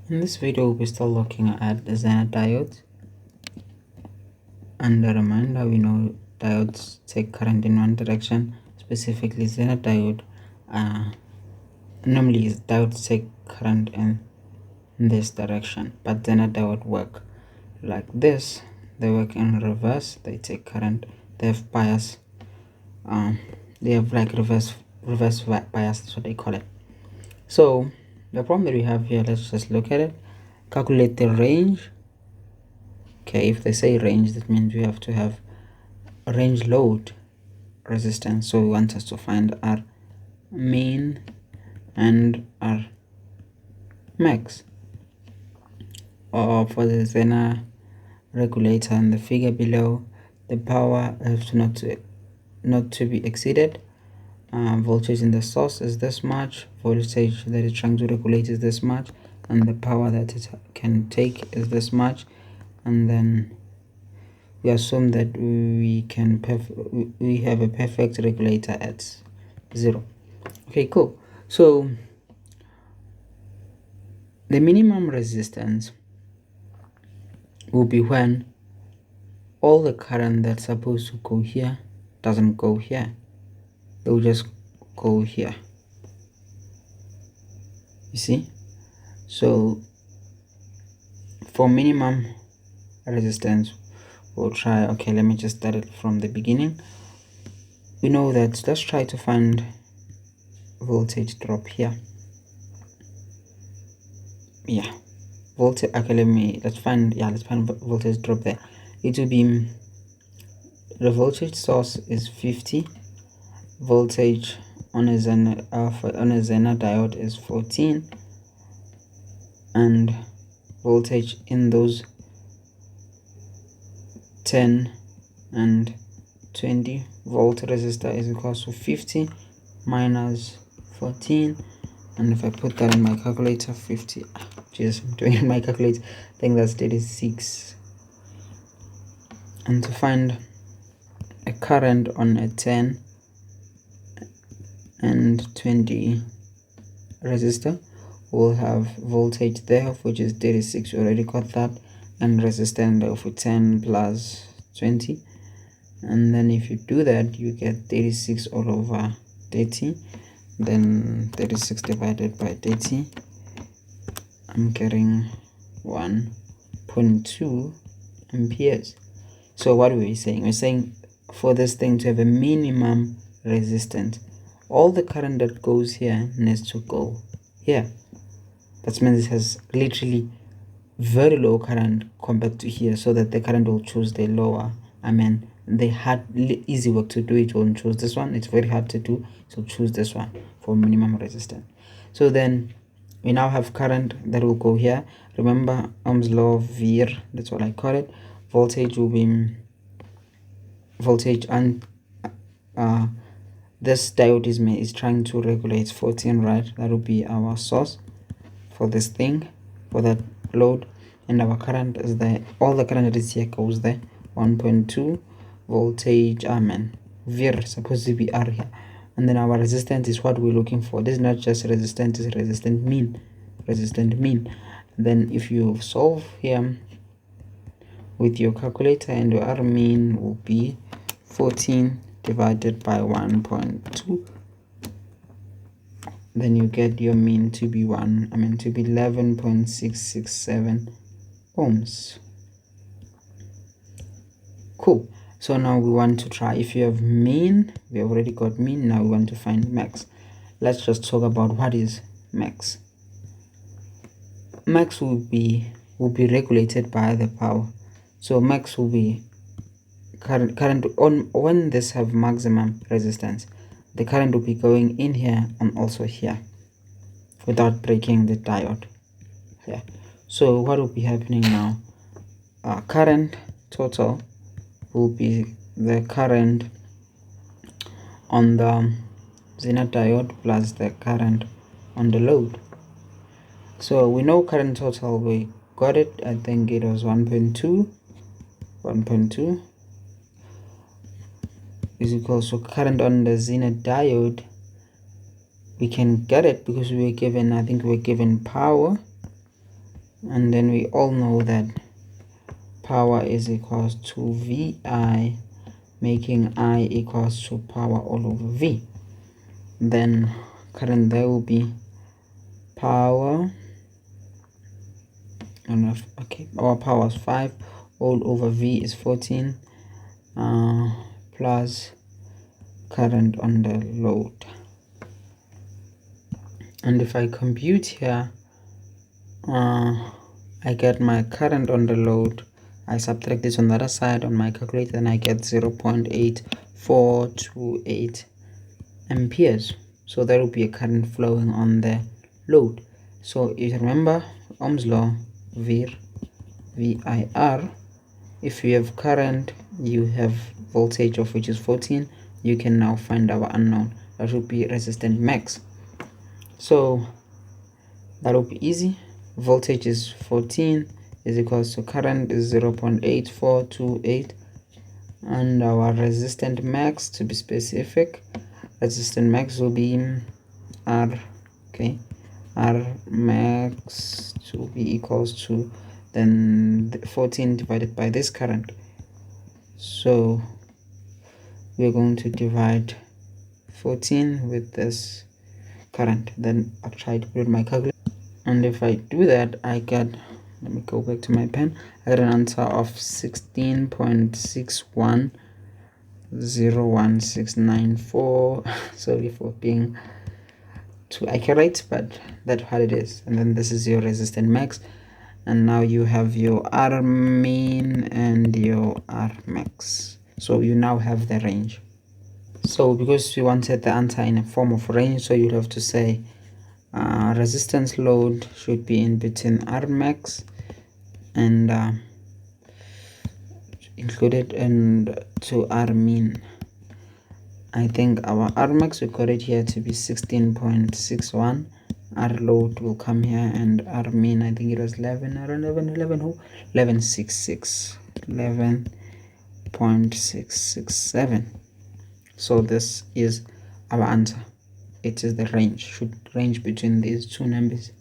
In this video, we'll be still looking at the Zener diode. And a reminder, we know diodes take current in one direction, specifically Zener diode. Normally, diodes take current in this direction, but Zener diode work like this. They work in reverse. They take current. They have bias. They have like reverse bias. That's what they call it. So the problem that we have here, let's just look at it. Calculate the range. Okay, if they say range, that means we have to have a range load resistance. So we want us to find our mean and our max. Or for the Zener regulator in the figure below, the power has to not to be exceeded. Voltage in the source is this much, voltage that it's trying to regulate is this much, and the power that it can take is this much. And then we assume that we have a perfect regulator at 0. Okay, cool. So the minimum resistance will be when all the current that's supposed to go here doesn't go here. It will just go here. You see? So for minimum resistance, we'll try, okay, let me just start it from the beginning. We know that, let's try to find voltage drop here. Yeah, voltage, okay, let's find voltage drop there. It will be, the voltage source is 50, voltage on a Zener diode is 14, and voltage in those 10 and 20 volt resistor is equal to 50 minus 14. And if I put that in my calculator, 50, Jesus, I'm doing it in my calculator, I think that's 36. And to find a current on a 10 and 20 resistor, we'll have voltage there, which is 36, we already got that, and resistance of 10 plus 20. And then if you do that, you get 36 all over 30. Then 36 divided by 30, I'm getting 1.2 amperes. So what were we saying? We're saying for this thing to have a minimum resistance, all the current that goes here needs to go here. That means it has literally very low current compared to here, so that the current will choose the lower. The easy work to do, it won't choose this one. It's very hard to do, so choose this one for minimum resistance. So then we now have current that will go here. Remember Ohm's law of Vir, that's what I call it. Voltage will be voltage, and this diode is trying to regulate 14, right? That will be our source for this thing, for that load, and our current is there. All the current that is here goes there. 1.2 voltage, Vir supposed to be R here. And then our resistance is what we're looking for. This is not just resistance, it's resistant mean. Then if you solve here with your calculator, and your R mean will be 14 divided by 1.2, then you get your mean to be 11.667 ohms. Cool. So now we want to try, if you have mean, we already got mean, now we want to find max. Let's just talk about what is max. Max will be regulated by the power. So max will be current on when this have maximum resistance, the current will be going in here and also here without breaking the diode here. So what will be happening now? Current total will be the current on the Zener diode plus the current on the load. So we know current total, we got it, I think it was 1.2 is equal to current on the Zener diode. We can get it because we were given, I think we were given power and then we all know that power is equals to VI, making I equals to power all over V. Then current there will be power, okay, our power is 5, all over V is 14, plus current on the load. And if I compute here, I get my current on the load. I subtract this on the other side on my calculator and I get 0.8428 amperes. So there will be a current flowing on the load. So if you remember Ohm's law, VIR, if you have current, you have voltage of which is 14, you can now find our unknown. That would be resistance max. So that will be easy. Voltage is 14 is equals to current is 0.8428, and our resistant max, to be specific, resistant max will be R. Okay, R max to be equals to then 14 divided by this current. So we're going to divide 14 with this current. Then I'll try to put my calculator, and if I do that, I get, let me go back to my pen, I get an answer of 16.6101694. Sorry for being too accurate, but that's what it is. And then this is your resistance max, and now you have your R min and your R max. So you now have the range. So because we wanted the answer in a form of range, so you'd have to say resistance load should be in between R max and included and to R min. I think our R max, we got it here to be 16.61. R load will come here, and R min, I think it was 11.667. So this is our answer. It is the range, should range between these two numbers.